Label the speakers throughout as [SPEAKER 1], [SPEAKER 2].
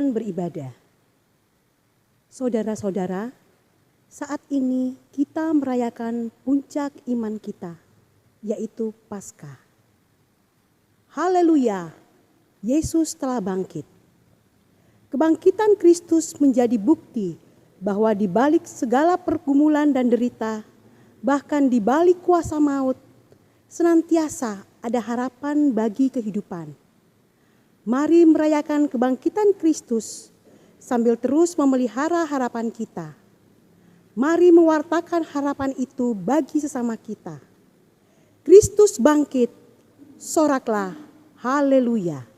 [SPEAKER 1] melanjutkan beribadah. Saudara-saudara, saat ini kita merayakan puncak iman kita, yaitu Paskah. Haleluya, Yesus telah bangkit. Kebangkitan Kristus menjadi bukti bahwa di balik segala pergumulan dan derita, bahkan di balik kuasa maut, senantiasa ada harapan bagi kehidupan. Mari merayakan kebangkitan Kristus sambil terus memelihara harapan kita. Mari mewartakan harapan itu bagi sesama kita. Kristus bangkit, soraklah, haleluya.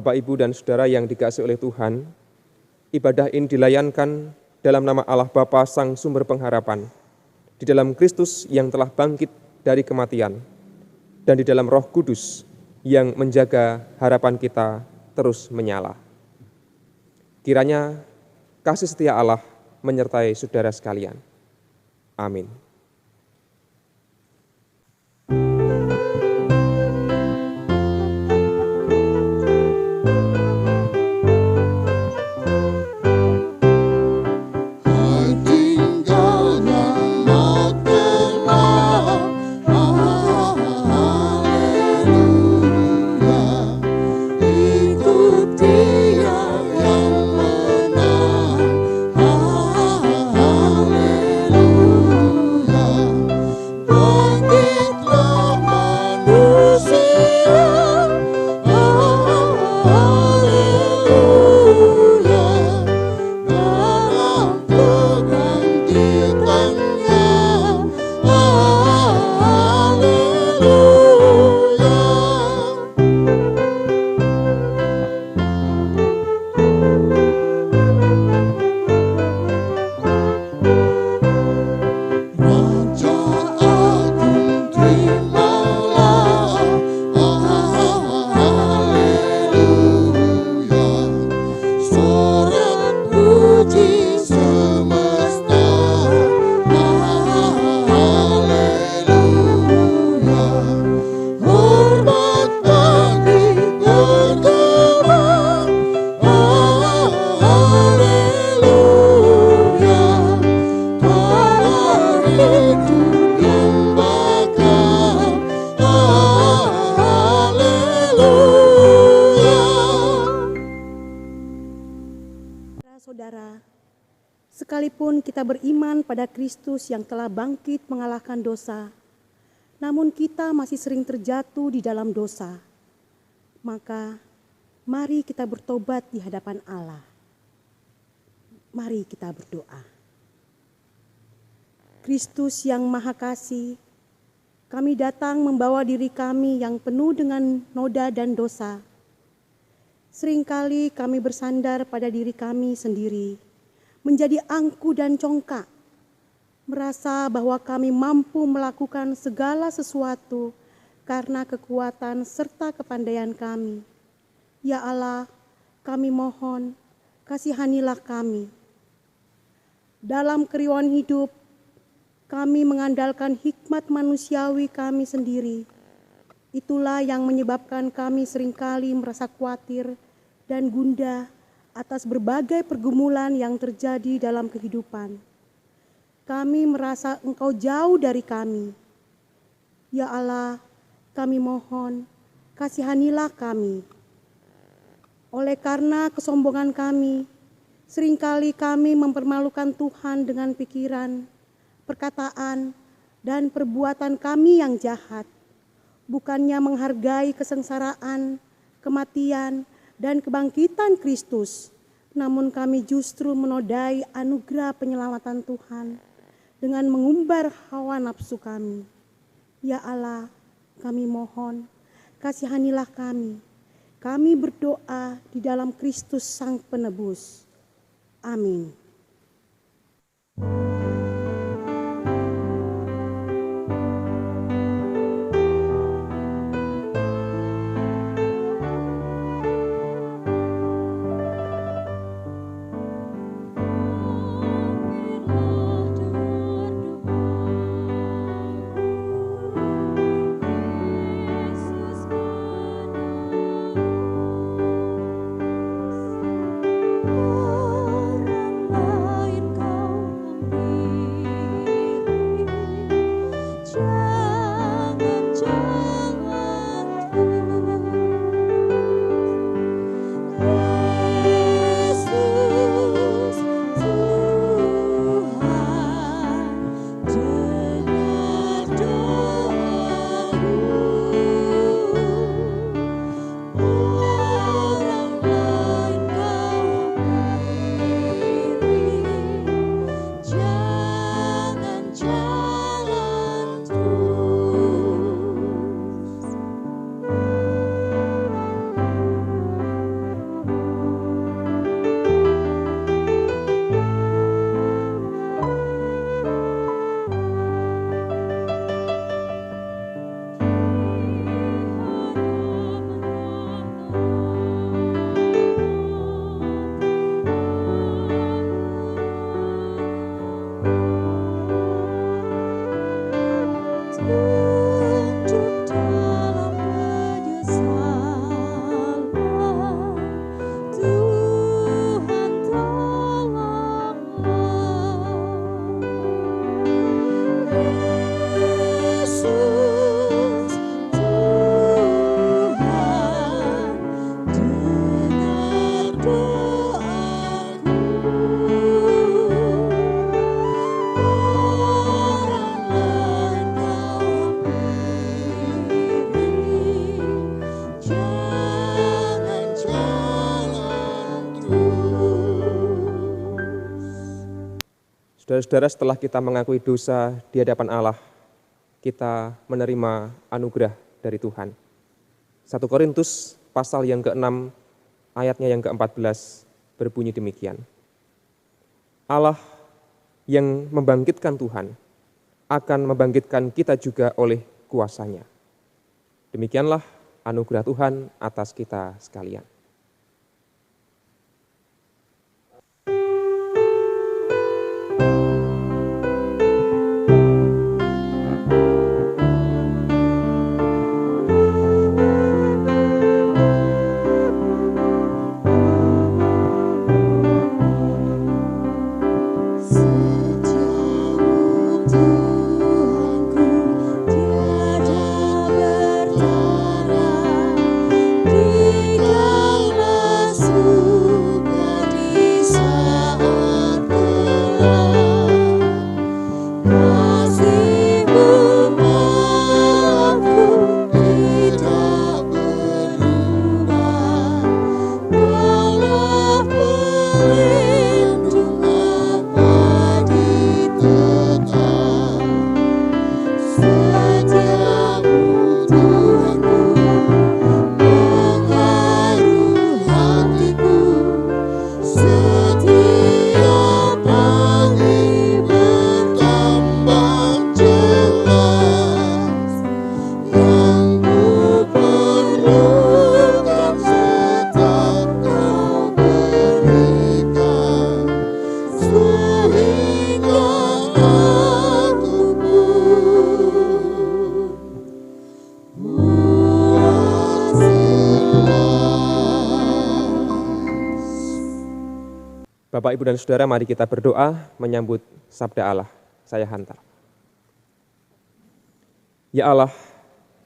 [SPEAKER 2] Bapak, Ibu, dan Saudara yang dikasihi oleh Tuhan, ibadah ini dilayankan dalam nama Allah Bapa Sang Sumber Pengharapan, di dalam Kristus yang telah bangkit dari kematian, dan di dalam Roh Kudus yang menjaga harapan kita terus menyala. Kiranya kasih setia Allah menyertai saudara sekalian. Amin.
[SPEAKER 1] Saudara, sekalipun kita beriman pada Kristus yang telah bangkit mengalahkan dosa, namun kita masih sering terjatuh di dalam dosa. Maka, mari kita bertobat di hadapan Allah. Mari kita berdoa. Kristus yang Maha Kasih, kami datang membawa diri kami yang penuh dengan noda dan dosa. Seringkali kami bersandar pada diri kami sendiri, menjadi angku dan congkak, merasa bahwa kami mampu melakukan segala sesuatu karena kekuatan serta kepandaian kami. Ya Allah, kami mohon, kasihanilah kami. Dalam keriuhan hidup, kami mengandalkan hikmat manusiawi kami sendiri. Itulah yang menyebabkan kami seringkali merasa khawatir dan gundah atas berbagai pergumulan yang terjadi dalam kehidupan. Kami merasa Engkau jauh dari kami. Ya Allah, kami mohon, kasihanilah kami. Oleh karena kesombongan kami, seringkali kami mempermalukan Tuhan dengan pikiran, perkataan, dan perbuatan kami yang jahat. Bukannya menghargai kesengsaraan, kematian, dan kebangkitan Kristus, namun kami justru menodai anugerah penyelamatan Tuhan dengan mengumbar hawa nafsu kami. Ya Allah, kami mohon, kasihanilah kami. Kami berdoa di dalam Kristus Sang Penebus. Amin.
[SPEAKER 2] Saudara-saudara, setelah kita mengakui dosa di hadapan Allah, kita menerima anugerah dari Tuhan. 1 Korintus pasal yang ke-6 ayatnya yang ke-14 berbunyi demikian. Allah yang membangkitkan Tuhan akan membangkitkan kita juga oleh kuasa-Nya. Demikianlah anugerah Tuhan atas kita sekalian.
[SPEAKER 3] Tiada bertara di
[SPEAKER 2] Ibu dan Saudara, mari kita berdoa menyambut sabda Allah. Saya hantar. Ya Allah,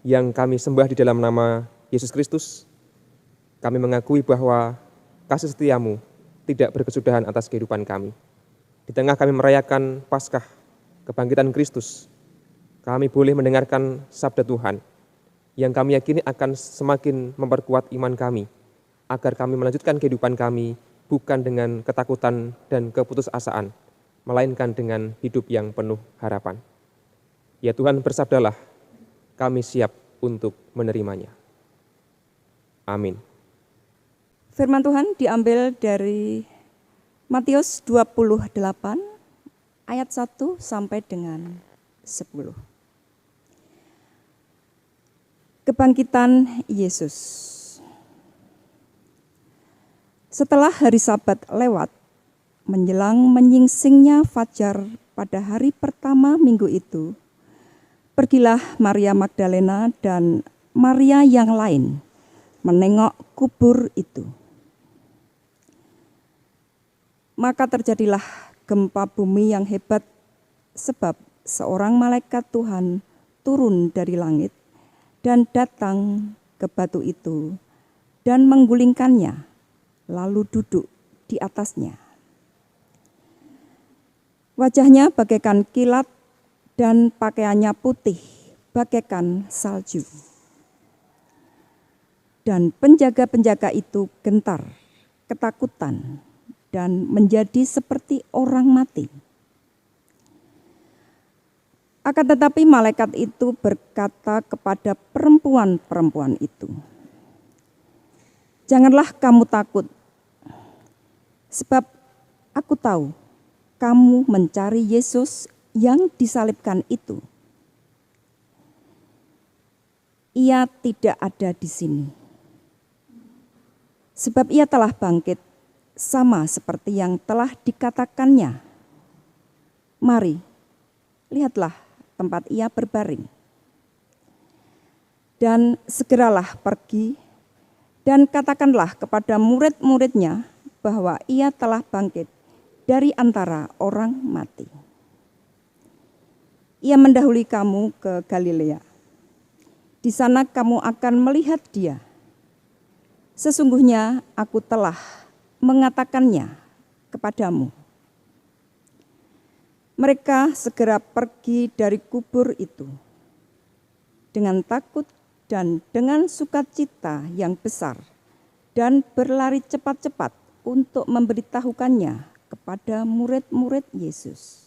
[SPEAKER 2] yang kami sembah di dalam nama Yesus Kristus, kami mengakui bahwa kasih setiamu tidak berkesudahan atas kehidupan kami. Di tengah kami merayakan Paskah, kebangkitan Kristus, kami boleh mendengarkan sabda Tuhan, yang kami yakini akan semakin memperkuat iman kami, agar kami melanjutkan kehidupan kami bukan dengan ketakutan dan keputusasaan, melainkan dengan hidup yang penuh harapan. Ya Tuhan, bersabdalah, kami siap untuk menerimanya. Amin.
[SPEAKER 3] Firman Tuhan diambil dari Matius 28 ayat 1 sampai dengan 10. Kebangkitan Yesus. Setelah hari Sabat lewat, menjelang menyingsingnya fajar pada hari pertama minggu itu, pergilah Maria Magdalena dan Maria yang lain menengok kubur itu. Maka terjadilah gempa bumi yang hebat, sebab seorang malaikat Tuhan turun dari langit dan datang ke batu itu dan menggulingkannya, lalu duduk di atasnya. Wajahnya bagaikan kilat dan pakaiannya putih bagaikan salju. Dan penjaga-penjaga itu gentar, ketakutan, dan menjadi seperti orang mati. Akan tetapi malaikat itu berkata kepada perempuan-perempuan itu, "Janganlah kamu takut, sebab aku tahu kamu mencari Yesus yang disalibkan itu. Ia tidak ada di sini, sebab ia telah bangkit sama seperti yang telah dikatakannya. Mari, lihatlah tempat ia berbaring. Dan segeralah pergi dan katakanlah kepada murid-muridnya bahwa ia telah bangkit dari antara orang mati. Ia mendahului kamu ke Galilea. Di sana kamu akan melihat dia. Sesungguhnya aku telah mengatakannya kepadamu." Mereka segera pergi dari kubur itu dengan takut dan dengan sukacita yang besar, dan berlari cepat-cepat untuk memberitahukannya kepada murid-murid Yesus.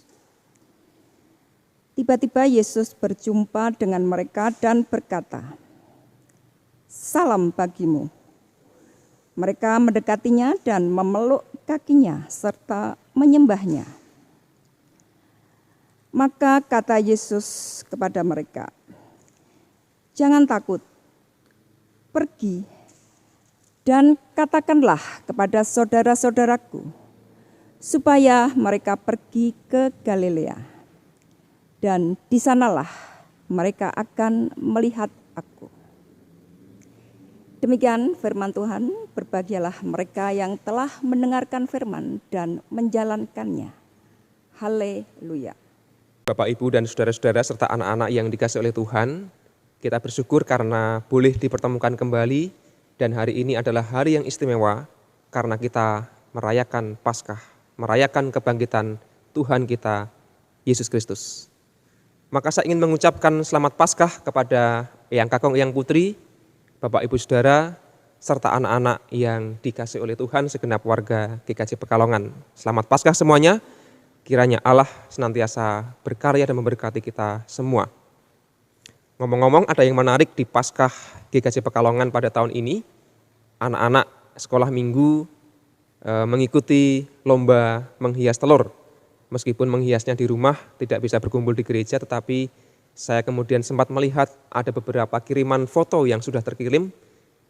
[SPEAKER 3] Tiba-tiba Yesus berjumpa dengan mereka dan berkata, "Salam bagimu." Mereka mendekatinya dan memeluk kakinya serta menyembahnya. Maka kata Yesus kepada mereka, "Jangan takut, pergi dan katakanlah kepada saudara-saudaraku, supaya mereka pergi ke Galilea, dan di sanalah mereka akan melihat aku." Demikian firman Tuhan, berbahagialah mereka yang telah mendengarkan firman dan menjalankannya. Haleluya.
[SPEAKER 2] Bapak, Ibu, dan saudara-saudara serta anak-anak yang dikasihi oleh Tuhan, kita bersyukur karena boleh dipertemukan kembali, dan hari ini adalah hari yang istimewa karena kita merayakan Paskah, merayakan kebangkitan Tuhan kita, Yesus Kristus. Maka saya ingin mengucapkan selamat Paskah kepada Eyang Kakung, Eyang Putri, Bapak, Ibu, Saudara, serta anak-anak yang dikasihi oleh Tuhan segenap warga GKJ Pekalongan. Selamat Paskah semuanya. Kiranya Allah senantiasa berkarya dan memberkati kita semua. Ngomong-ngomong, ada yang menarik di Paskah GKJ Pekalongan pada tahun ini. Anak-anak sekolah minggu mengikuti lomba menghias telur. Meskipun menghiasnya di rumah, tidak bisa berkumpul di gereja, tetapi saya kemudian sempat melihat ada beberapa kiriman foto yang sudah terkirim,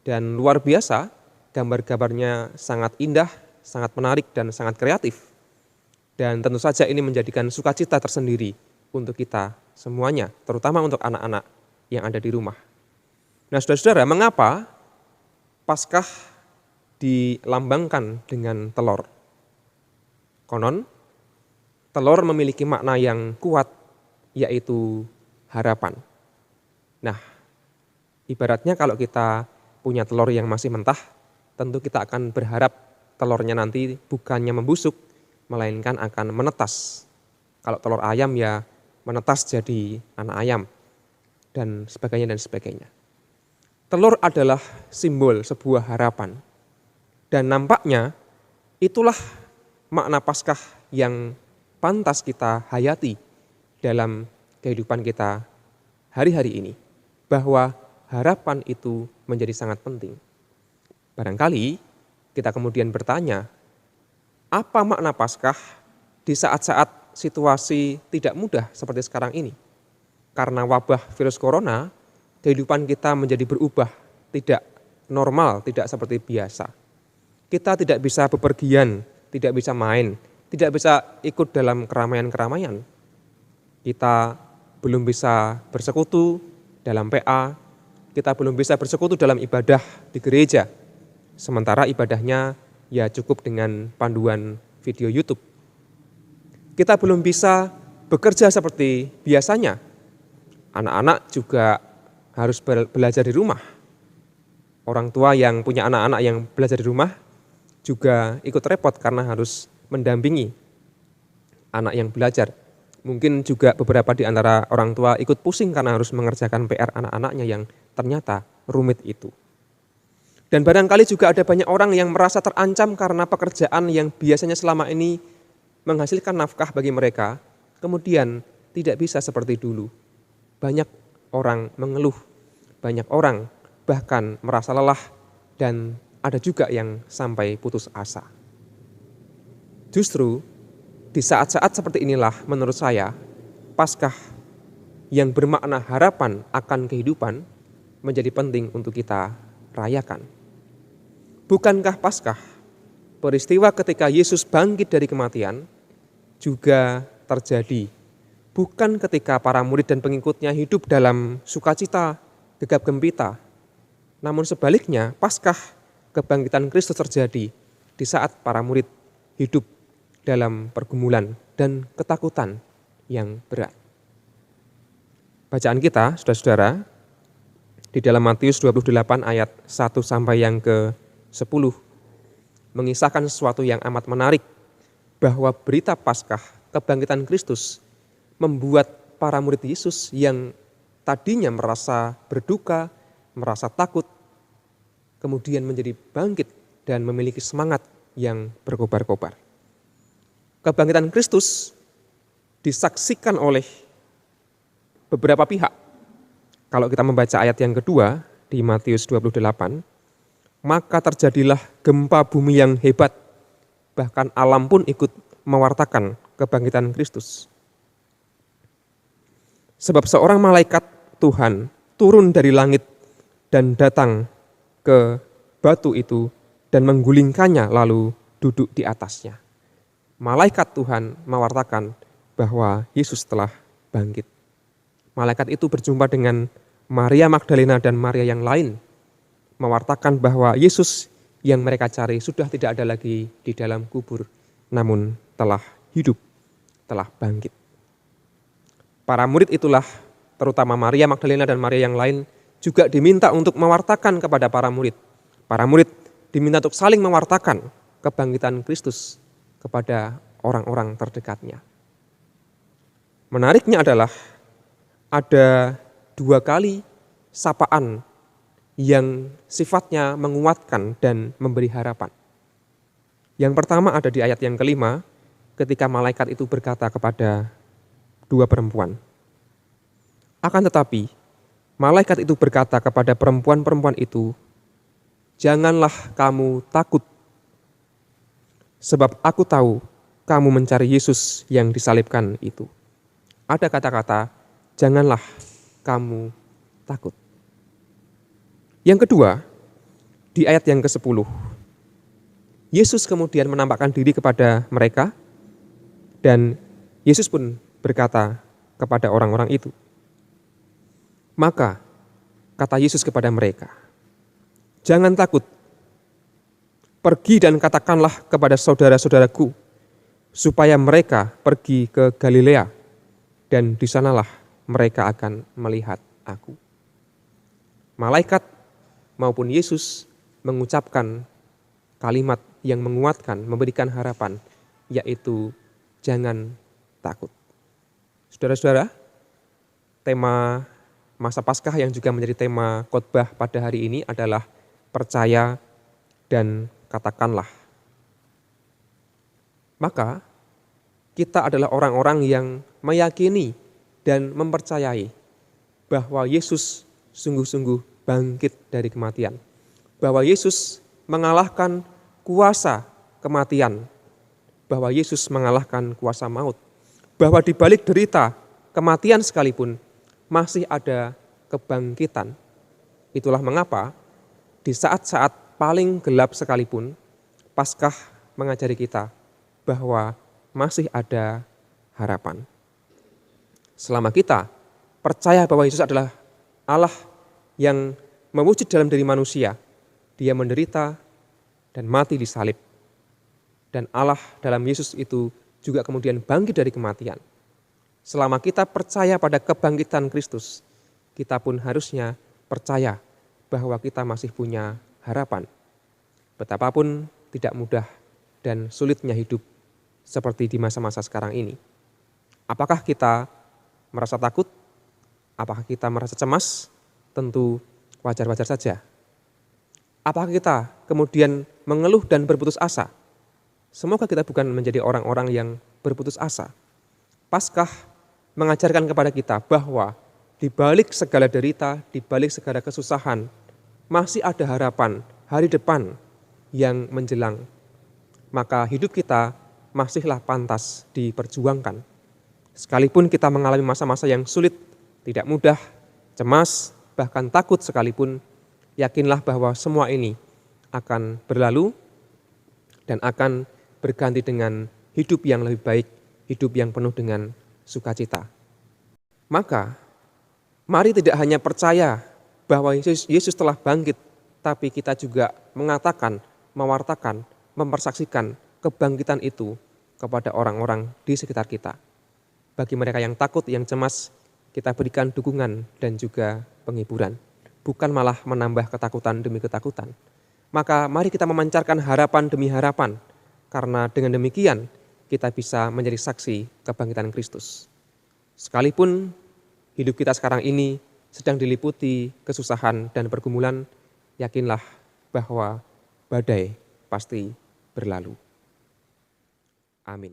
[SPEAKER 2] dan luar biasa, gambar-gambarnya sangat indah, sangat menarik, dan sangat kreatif. Dan tentu saja ini menjadikan sukacita tersendiri untuk kita semuanya, terutama untuk anak-anak yang ada di rumah. Nah, saudara-saudara, mengapa Paskah dilambangkan dengan telur? Konon, telur memiliki makna yang kuat, yaitu harapan. Nah, ibaratnya kalau kita punya telur yang masih mentah, tentu kita akan berharap telurnya nanti bukannya membusuk, melainkan akan menetas. Kalau telur ayam ya menetas jadi anak ayam, dan sebagainya dan sebagainya. Telur adalah simbol sebuah harapan. Dan nampaknya itulah makna Paskah yang pantas kita hayati dalam kehidupan kita hari-hari ini. Bahwa harapan itu menjadi sangat penting. Barangkali kita kemudian bertanya, apa makna Paskah di saat-saat situasi tidak mudah seperti sekarang ini? Karena wabah virus corona, kehidupan kita menjadi berubah, tidak normal, tidak seperti biasa. Kita tidak bisa bepergian, tidak bisa main, tidak bisa ikut dalam keramaian-keramaian. Kita belum bisa bersekutu dalam PA, kita belum bisa bersekutu dalam ibadah di gereja. Sementara ibadahnya ya cukup dengan panduan video YouTube. Kita belum bisa bekerja seperti biasanya. Anak-anak juga harus belajar di rumah. Orang tua yang punya anak-anak yang belajar di rumah juga ikut repot karena harus mendampingi anak yang belajar. Mungkin juga beberapa di antara orang tua ikut pusing karena harus mengerjakan PR anak-anaknya yang ternyata rumit itu. Dan barangkali juga ada banyak orang yang merasa terancam karena pekerjaan yang biasanya selama ini menghasilkan nafkah bagi mereka, kemudian tidak bisa seperti dulu. Banyak orang mengeluh, banyak orang bahkan merasa lelah, dan ada juga yang sampai putus asa. Justru di saat-saat seperti inilah menurut saya, Paskah yang bermakna harapan akan kehidupan menjadi penting untuk kita rayakan. Bukankah Paskah, peristiwa ketika Yesus bangkit dari kematian, juga terjadi bukan ketika para murid dan pengikutnya hidup dalam sukacita, gegap gempita, namun sebaliknya Paskah kebangkitan Kristus terjadi di saat para murid hidup dalam pergumulan dan ketakutan yang berat. Bacaan kita, saudara-saudara, di dalam Matius 28 ayat 1 sampai yang ke-10 mengisahkan sesuatu yang amat menarik, bahwa berita Paskah kebangkitan Kristus membuat para murid Yesus yang tadinya merasa berduka, merasa takut, kemudian menjadi bangkit dan memiliki semangat yang berkobar-kobar. Kebangkitan Kristus disaksikan oleh beberapa pihak. Kalau kita membaca ayat yang kedua di Matius 28, maka terjadilah gempa bumi yang hebat, bahkan alam pun ikut mewartakan kebangkitan Kristus. Sebab seorang malaikat Tuhan turun dari langit dan datang ke batu itu dan menggulingkannya lalu duduk di atasnya. Malaikat Tuhan mewartakan bahwa Yesus telah bangkit. Malaikat itu berjumpa dengan Maria Magdalena dan Maria yang lain, mewartakan bahwa Yesus yang mereka cari sudah tidak ada lagi di dalam kubur, namun telah hidup, telah bangkit. Para murid itulah, terutama Maria Magdalena dan Maria yang lain, juga diminta untuk mewartakan kepada para murid. Para murid diminta untuk saling mewartakan kebangkitan Kristus kepada orang-orang terdekatnya. Menariknya adalah ada 2 kali sapaan yang sifatnya menguatkan dan memberi harapan. Yang pertama ada di ayat yang ke-5, ketika malaikat itu berkata kepada 2 perempuan. Akan tetapi, malaikat itu berkata kepada perempuan-perempuan itu, janganlah kamu takut, sebab aku tahu kamu mencari Yesus yang disalibkan itu. Ada kata-kata, janganlah kamu takut. Yang kedua, di ayat yang ke-10, Yesus kemudian menampakkan diri kepada mereka, dan Yesus pun berkata kepada orang-orang itu. Maka kata Yesus kepada mereka, jangan takut, pergi dan katakanlah kepada saudara-saudaraku supaya mereka pergi ke Galilea, dan di sanalah mereka akan melihat aku. Malaikat maupun Yesus mengucapkan kalimat yang menguatkan, memberikan harapan, yaitu jangan takut. Saudara-saudara, tema masa Paskah yang juga menjadi tema khotbah pada hari ini adalah percaya dan katakanlah. Maka kita adalah orang-orang yang meyakini dan mempercayai bahwa Yesus sungguh-sungguh bangkit dari kematian. Bahwa Yesus mengalahkan kuasa kematian. Bahwa Yesus mengalahkan kuasa maut. Bahwa di balik derita kematian sekalipun masih ada kebangkitan. Itulah mengapa di saat-saat paling gelap sekalipun Paskah mengajari kita bahwa masih ada harapan. Selama kita percaya bahwa Yesus adalah Allah yang mewujud dalam diri manusia, dia menderita dan mati di salib. Dan Allah dalam Yesus itu juga kemudian bangkit dari kematian. Selama kita percaya pada kebangkitan Kristus, kita pun harusnya percaya bahwa kita masih punya harapan. Betapapun tidak mudah dan sulitnya hidup seperti di masa-masa sekarang ini. Apakah kita merasa takut? Apakah kita merasa cemas? Tentu wajar-wajar saja. Apakah kita kemudian mengeluh dan berputus asa? Semoga kita bukan menjadi orang-orang yang berputus asa. Paskah mengajarkan kepada kita bahwa di balik segala derita, di balik segala kesusahan, masih ada harapan hari depan yang menjelang. Maka hidup kita masihlah pantas diperjuangkan. Sekalipun kita mengalami masa-masa yang sulit, tidak mudah, cemas, bahkan takut sekalipun, yakinlah bahwa semua ini akan berlalu dan akan berganti dengan hidup yang lebih baik, hidup yang penuh dengan sukacita. Maka, mari tidak hanya percaya bahwa Yesus telah bangkit, tapi kita juga mengatakan, mewartakan, mempersaksikan kebangkitan itu kepada orang-orang di sekitar kita. Bagi mereka yang takut, yang cemas, kita berikan dukungan dan juga penghiburan. Bukan malah menambah ketakutan demi ketakutan. Maka mari kita memancarkan harapan demi harapan. Karena dengan demikian kita bisa menjadi saksi kebangkitan Kristus. Sekalipun hidup kita sekarang ini sedang diliputi kesusahan dan pergumulan, yakinlah bahwa badai pasti berlalu. Amin.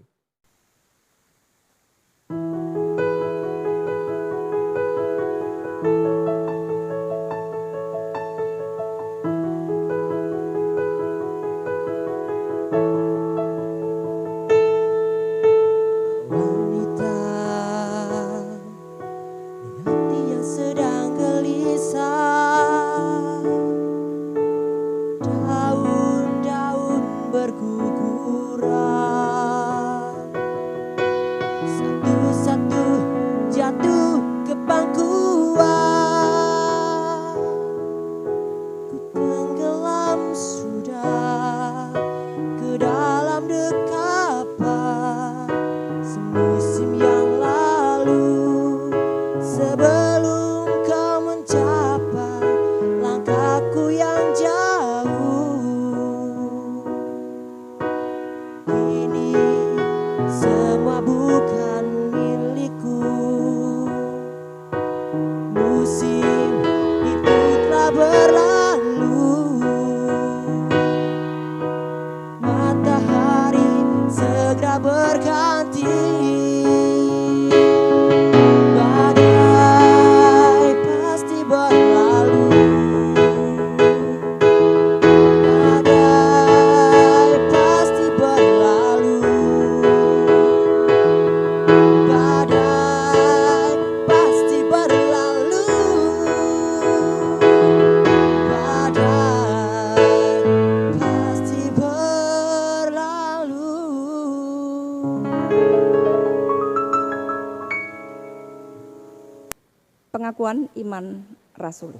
[SPEAKER 3] Pengakuan iman rasuli.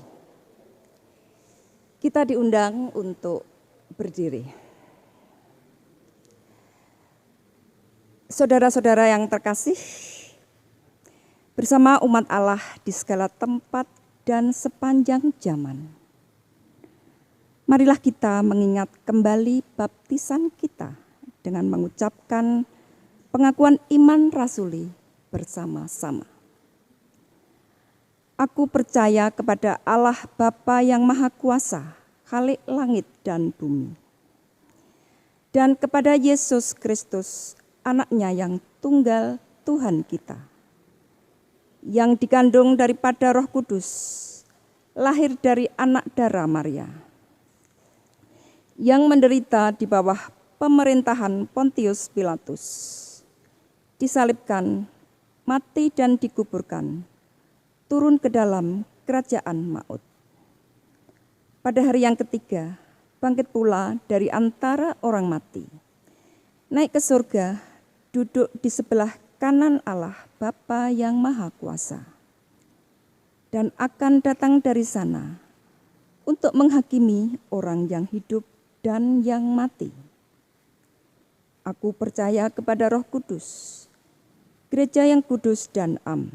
[SPEAKER 3] Kita diundang untuk berdiri. Saudara-saudara yang terkasih, bersama umat Allah di segala tempat dan sepanjang zaman, marilah kita mengingat kembali baptisan kita dengan mengucapkan pengakuan iman rasuli bersama-sama. Aku percaya kepada Allah Bapa yang Maha Kuasa, Khalik langit dan bumi, dan kepada Yesus Kristus, Anaknya yang tunggal Tuhan kita, yang dikandung daripada Roh Kudus, lahir dari anak darah Maria, yang menderita di bawah pemerintahan Pontius Pilatus, disalibkan, mati dan dikuburkan, turun ke dalam kerajaan maut. Pada hari yang ketiga, bangkit pula dari antara orang mati, naik ke surga, duduk di sebelah kanan Allah Bapa yang Maha Kuasa, dan akan datang dari sana untuk menghakimi orang yang hidup dan yang mati. Aku percaya kepada Roh Kudus, gereja yang kudus dan am,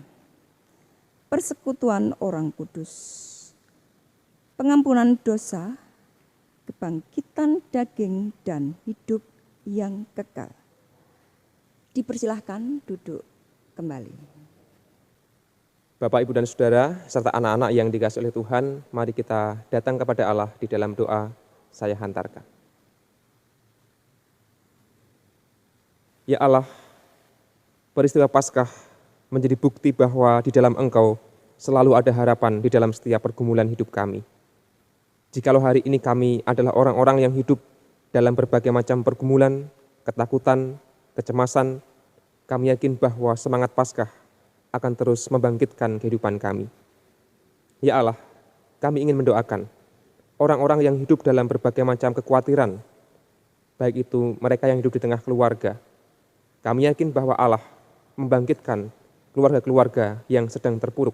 [SPEAKER 3] persekutuan orang kudus, pengampunan dosa, kebangkitan daging dan hidup yang kekal. Dipersilahkan duduk kembali.
[SPEAKER 2] Bapak, Ibu, dan Saudara, serta anak-anak yang dikasihi oleh Tuhan, mari kita datang kepada Allah di dalam doa saya hantarkan. Ya Allah, peristiwa Paskah menjadi bukti bahwa di dalam Engkau selalu ada harapan di dalam setiap pergumulan hidup kami. Jikalau hari ini kami adalah orang-orang yang hidup dalam berbagai macam pergumulan, ketakutan, kecemasan, kami yakin bahwa semangat Paskah akan terus membangkitkan kehidupan kami. Ya Allah, kami ingin mendoakan orang-orang yang hidup dalam berbagai macam kekhawatiran, baik itu mereka yang hidup di tengah keluarga. Kami yakin bahwa Allah membangkitkan keluarga-keluarga yang sedang terpuruk,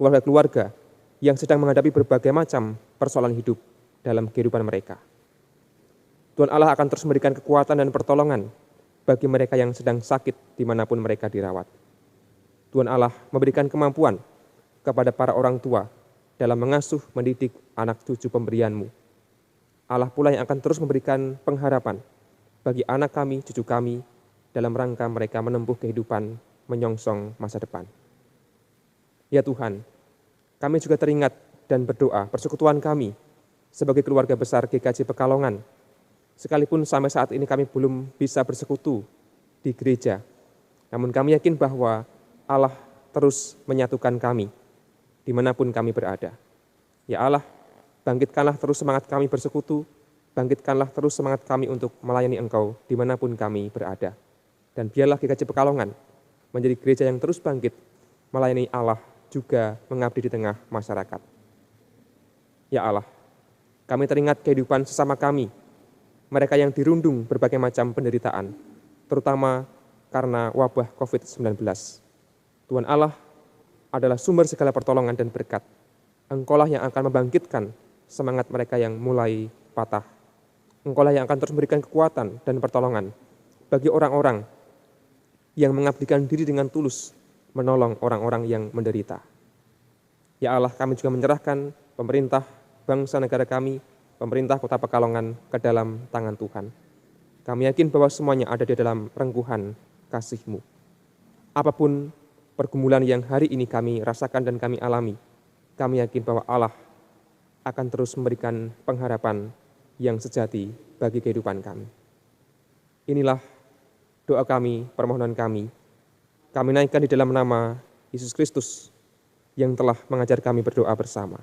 [SPEAKER 2] keluarga-keluarga yang sedang menghadapi berbagai macam persoalan hidup dalam kehidupan mereka. Tuhan Allah akan terus memberikan kekuatan dan pertolongan bagi mereka yang sedang sakit dimanapun mereka dirawat. Tuhan Allah memberikan kemampuan kepada para orang tua dalam mengasuh mendidik anak cucu pemberian-Mu. Allah pula yang akan terus memberikan pengharapan bagi anak kami, cucu kami, dalam rangka mereka menempuh kehidupan menyongsong masa depan. Ya Tuhan, kami juga teringat dan berdoa persekutuan kami sebagai keluarga besar GKJ Pekalongan. Sekalipun sampai saat ini kami belum bisa bersekutu di gereja, namun kami yakin bahwa Allah terus menyatukan kami dimanapun kami berada. Ya Allah, bangkitkanlah terus semangat kami bersekutu, bangkitkanlah terus semangat kami untuk melayani Engkau dimanapun kami berada. Dan biarlah GKJ Pekalongan menjadi gereja yang terus bangkit, melayani Allah juga mengabdi di tengah masyarakat. Ya Allah, kami teringat kehidupan sesama kami, mereka yang dirundung berbagai macam penderitaan, terutama karena wabah COVID-19. Tuhan Allah adalah sumber segala pertolongan dan berkat. Engkaulah yang akan membangkitkan semangat mereka yang mulai patah. Engkaulah yang akan terus memberikan kekuatan dan pertolongan bagi orang-orang yang mengabdikan diri dengan tulus menolong orang-orang yang menderita. Ya Allah, kami juga menyerahkan pemerintah, bangsa negara kami, pemerintah Kota Pekalongan ke dalam tangan Tuhan. Kami yakin bahwa semuanya ada di dalam rengkuhan kasih-Mu. Apapun pergumulan yang hari ini kami rasakan dan kami alami, kami yakin bahwa Allah akan terus memberikan pengharapan yang sejati bagi kehidupan kami. Inilah doa kami, permohonan kami. Kami naikkan di dalam nama Yesus Kristus yang telah mengajar kami berdoa bersama.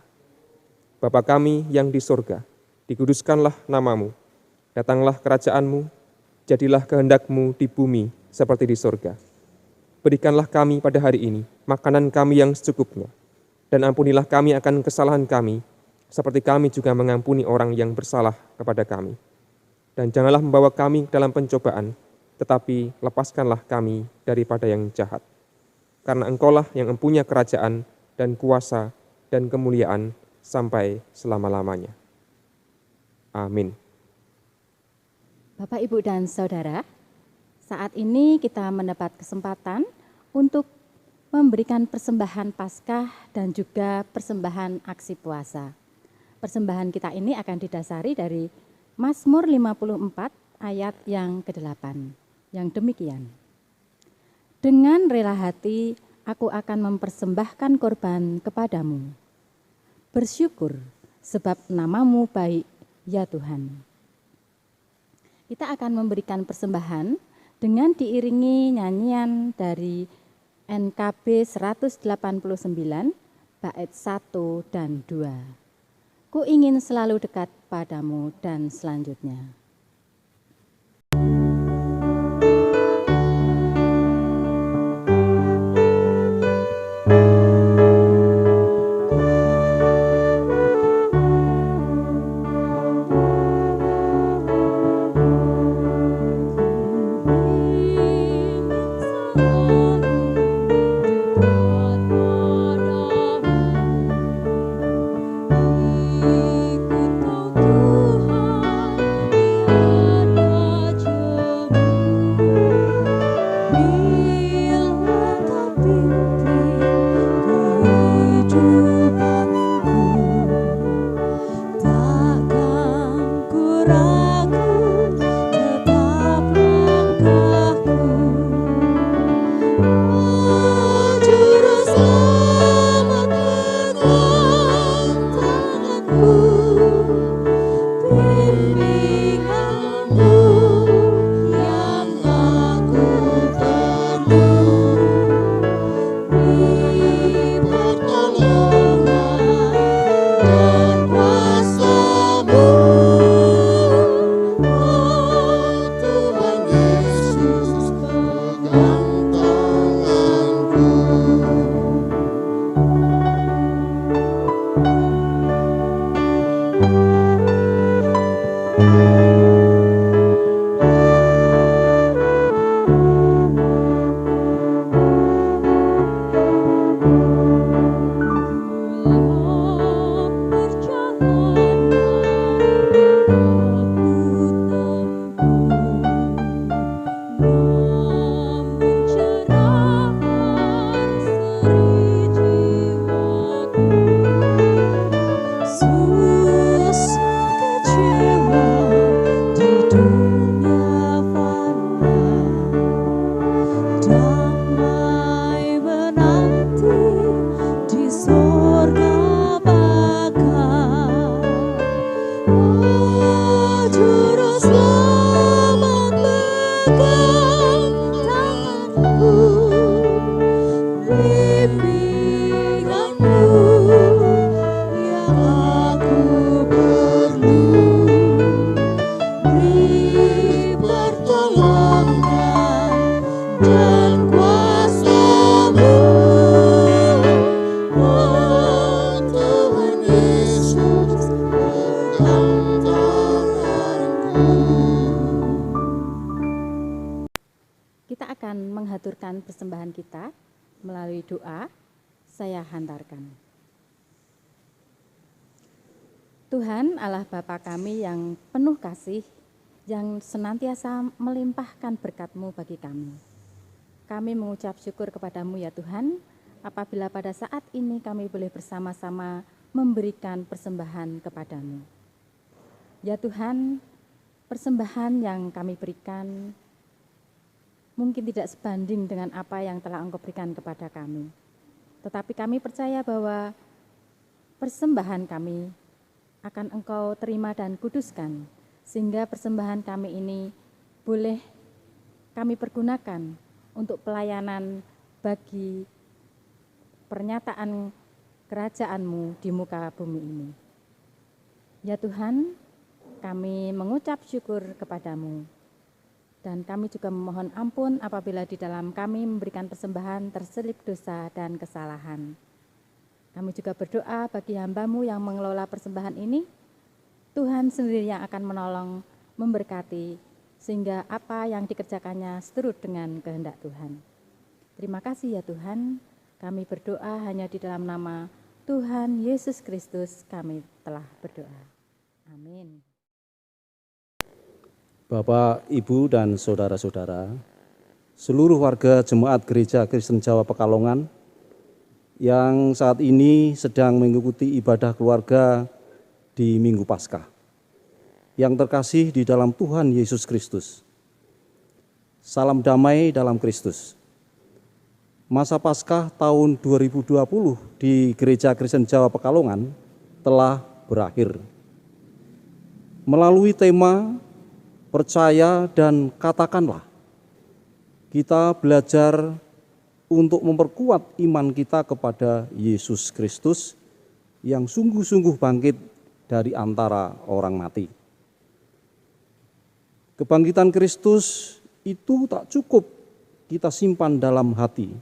[SPEAKER 2] Bapa kami yang di surga, dikuduskanlah nama-Mu, datanglah kerajaan-Mu, jadilah kehendak-Mu di bumi seperti di surga. Berikanlah kami pada hari ini makanan kami yang secukupnya, dan ampunilah kami akan kesalahan kami, seperti kami juga mengampuni orang yang bersalah kepada kami. Dan janganlah membawa kami dalam pencobaan, tetapi lepaskanlah kami daripada yang jahat. Karena Engkaulah yang mempunyai kerajaan dan kuasa dan kemuliaan sampai selama-lamanya. Amin.
[SPEAKER 4] Bapak, Ibu, dan Saudara, Saat ini kita mendapat kesempatan untuk memberikan persembahan Paskah dan juga persembahan aksi puasa. Persembahan kita ini akan didasari dari Mazmur 54 ayat yang ke-8. Yang demikian. Dengan rela hati aku akan mempersembahkan korban kepadamu. Bersyukur sebab namamu baik, ya Tuhan. Kita akan memberikan persembahan dengan diiringi nyanyian dari NKB 189 bait 1 dan 2. Ku ingin selalu dekat padamu dan selanjutnya. Kita akan menghaturkan persembahan kita melalui doa. Saya hantarkan. Tuhan Allah Bapa kami yang penuh kasih, yang senantiasa melimpahkan berkat-Mu bagi kami. Kami mengucap syukur kepadamu ya Tuhan, apabila pada saat ini kami boleh bersama-sama memberikan persembahan kepadamu. Ya Tuhan, persembahan yang kami berikan mungkin tidak sebanding dengan apa yang telah Engkau berikan kepada kami. Tetapi kami percaya bahwa persembahan kami akan Engkau terima dan kuduskan, sehingga persembahan kami ini boleh kami pergunakan untuk pelayanan bagi pernyataan kerajaan-Mu di muka bumi ini. Ya Tuhan, kami mengucap syukur kepadamu. Dan kami juga memohon ampun apabila di dalam kami memberikan persembahan terselip dosa dan kesalahan. Kami juga berdoa bagi hamba-Mu yang mengelola persembahan ini, Tuhan sendiri yang akan menolong, memberkati, sehingga apa yang dikerjakannya seturut dengan kehendak Tuhan. Terima kasih ya Tuhan, kami berdoa hanya di dalam nama Tuhan Yesus Kristus kami telah berdoa. Amin.
[SPEAKER 5] Bapak, Ibu, dan saudara-saudara, seluruh warga Jemaat Gereja Kristen Jawa Pekalongan yang saat ini sedang mengikuti ibadah keluarga di Minggu Paskah. Yang terkasih di dalam Tuhan Yesus Kristus. Salam damai dalam Kristus. Masa Paskah tahun 2020 di Gereja Kristen Jawa Pekalongan telah berakhir. Melalui tema percaya dan katakanlah, kita belajar untuk memperkuat iman kita kepada Yesus Kristus yang sungguh-sungguh bangkit dari antara orang mati. Kebangkitan Kristus itu tak cukup kita simpan dalam hati,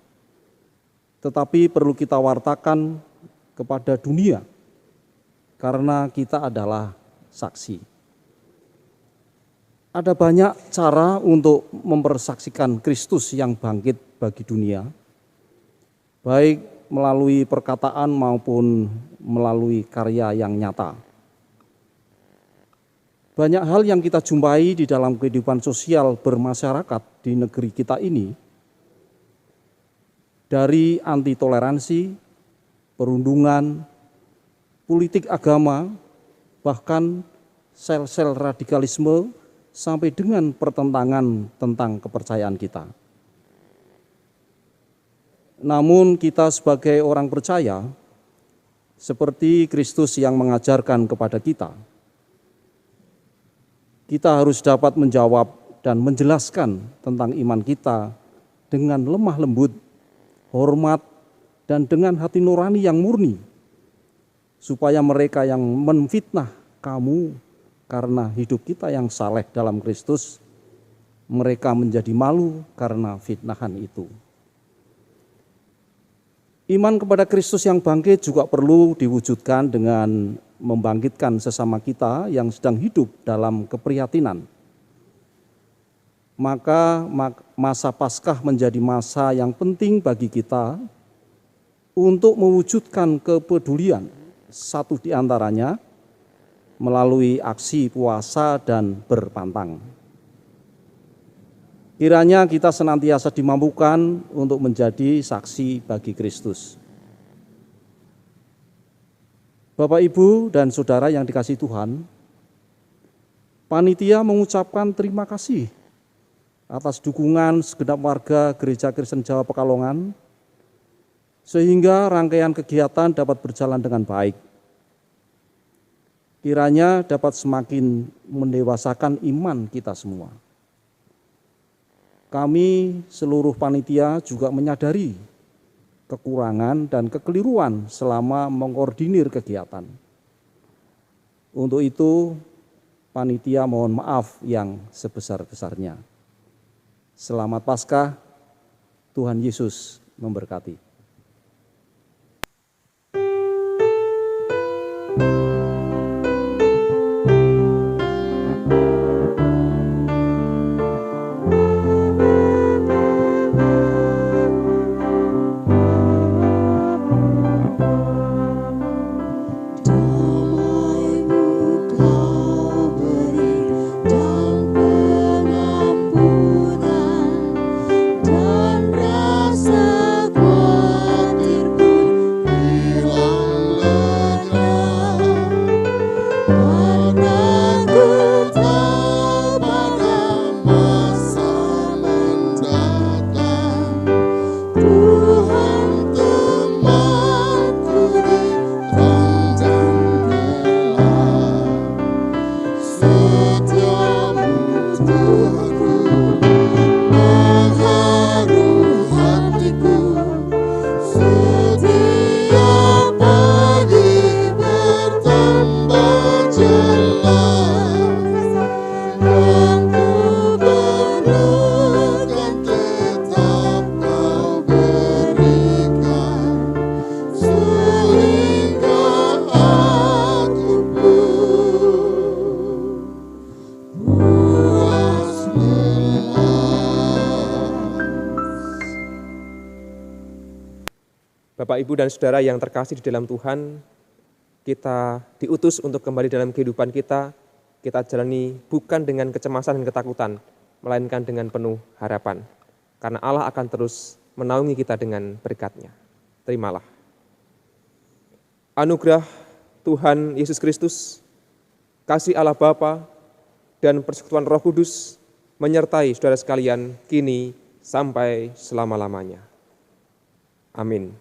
[SPEAKER 5] tetapi perlu kita wartakan kepada dunia, karena kita adalah saksi. Ada banyak cara untuk mempersaksikan Kristus yang bangkit bagi dunia, baik melalui perkataan maupun melalui karya yang nyata. Banyak hal yang kita jumpai di dalam kehidupan sosial bermasyarakat di negeri kita ini, dari anti toleransi, perundungan, politik agama, bahkan sel-sel radikalisme, sampai dengan pertentangan tentang kepercayaan kita. Namun kita sebagai orang percaya, seperti Kristus yang mengajarkan kepada kita harus dapat menjawab dan menjelaskan tentang iman kita dengan lemah lembut, hormat, dan dengan hati nurani yang murni, supaya mereka yang menfitnah kamu karena hidup kita yang saleh dalam Kristus, mereka menjadi malu karena fitnahan itu. Iman kepada Kristus yang bangkit juga perlu diwujudkan dengan membangkitkan sesama kita yang sedang hidup dalam keprihatinan. Maka masa Paskah menjadi masa yang penting bagi kita untuk mewujudkan kepedulian, satu di antaranya melalui aksi puasa dan berpantang. Kiranya kita senantiasa dimampukan untuk menjadi saksi bagi Kristus. Bapak, Ibu, dan Saudara yang dikasihi Tuhan, panitia mengucapkan terima kasih atas dukungan segenap warga Gereja Kristen Jawa Pekalongan, sehingga rangkaian kegiatan dapat berjalan dengan baik. Kiranya dapat semakin mendewasakan iman kita semua. Kami seluruh panitia juga menyadari kekurangan dan kekeliruan selama mengkoordinir kegiatan. Untuk itu, panitia mohon maaf yang sebesar-besarnya. Selamat Paskah, Tuhan Yesus memberkati.
[SPEAKER 2] Bapak, Ibu, dan Saudara yang terkasih di dalam Tuhan, kita diutus untuk kembali dalam kehidupan kita jalani bukan dengan kecemasan dan ketakutan, melainkan dengan penuh harapan. karena Allah akan terus menaungi kita dengan berkat-Nya. Terimalah. Anugerah Tuhan Yesus Kristus, kasih Allah Bapa, dan persekutuan Roh Kudus menyertai saudara sekalian kini sampai selama-lamanya. Amin.